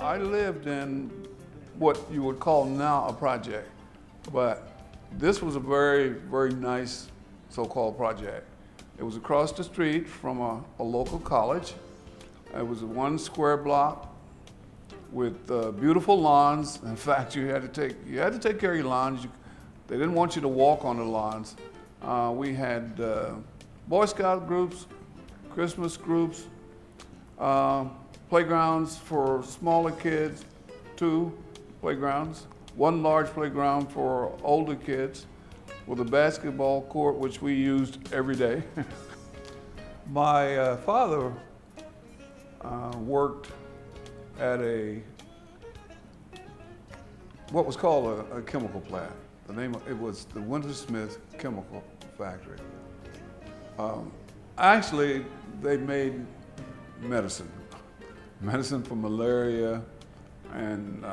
I lived in what you would call now a project, but this was a very, very nice so-called project. It was across the street from a local college. It was a 1 square block with beautiful lawns. In fact, you had to take care of your lawns. They didn't want you to walk on the lawns. We had Boy Scout groups, Christmas groups, playgrounds for smaller kids, 2 playgrounds, 1 large playground for older kids with a basketball court, which we used every day. My father worked at what was called a chemical plant. It was the Winter Smith Chemical Factory. Actually, they made medicine for malaria and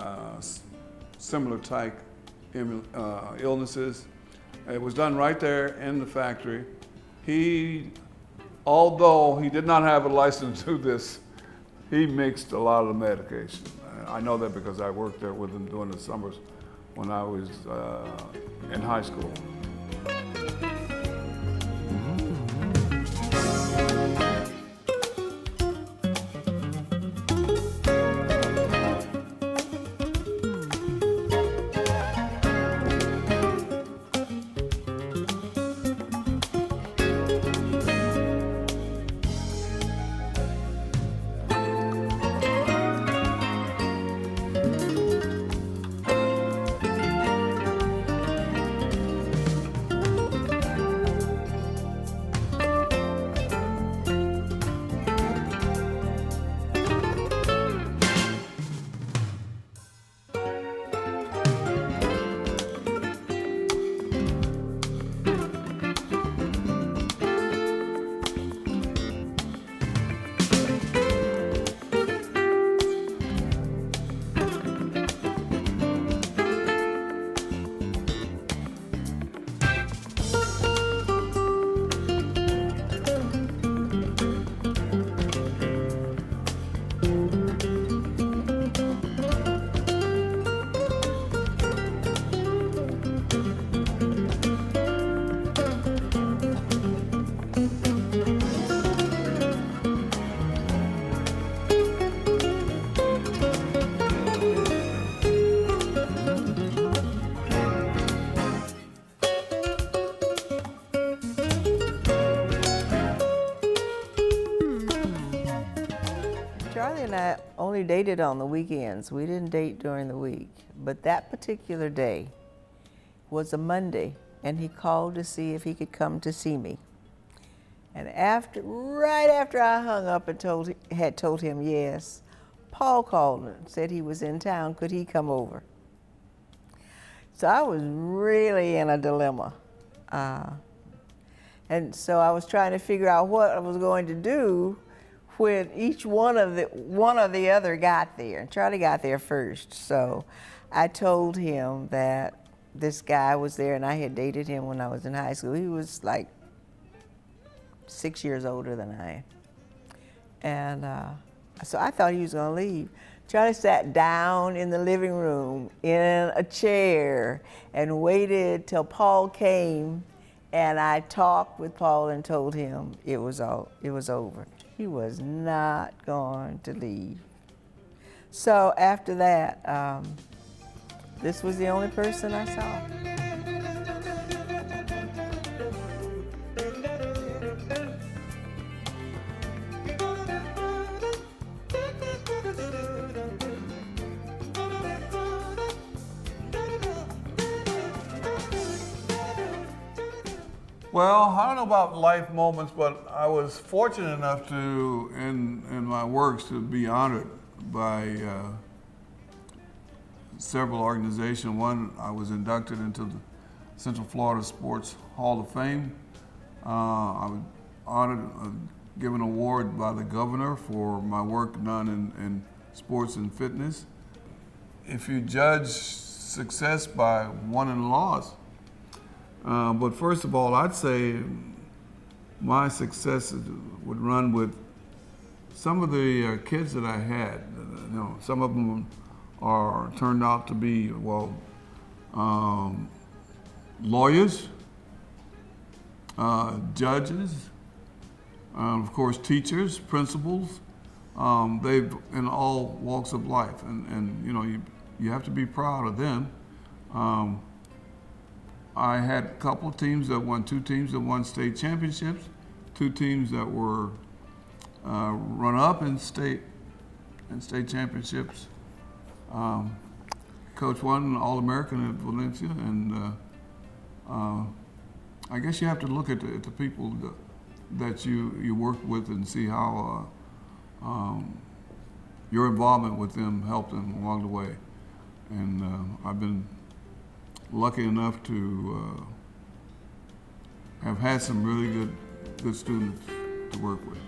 similar type illnesses. It was done right there in the factory. Although he did not have a license to do this, he mixed a lot of the medication. I know that because I worked there with him during the summers when I was in high school. Charlie and I only dated on the weekends. We didn't date during the week. But that particular day was a Monday, and he called to see if he could come to see me. And right after I hung up and had told him yes, Paul called and said he was in town. Could he come over? So I was really in a dilemma. And so I was trying to figure out what I was going to do when each one or the other got there. And Charlie got there first. So I told him that this guy was there, and I had dated him when I was in high school. He was like 6 years older than I am. And so I thought he was gonna leave. Charlie sat down in the living room in a chair and waited till Paul came, and I talked with Paul and told him it was over. He was not going to leave. So after that, this was the only person I saw. Well, I don't know about life moments, but I was fortunate enough to, in my works, to be honored by several organizations. One, I was inducted into the Central Florida Sports Hall of Fame. I was honored, given an award by the governor for my work done in sports and fitness. If you judge success by won and loss, but first of all, I'd say my successes would run with some of the kids that I had. You know, some of them are turned out to be, well, lawyers, judges, of course, teachers, principals. They've in all walks of life, and you know, you have to be proud of them. I had a couple of teams that won, two teams that won state championships, two teams that were run-up in state championships. Coach won All-American at Valencia, and I guess you have to look at the people that you work with and see how your involvement with them helped them along the way. And I've been lucky enough to have had some really good students to work with.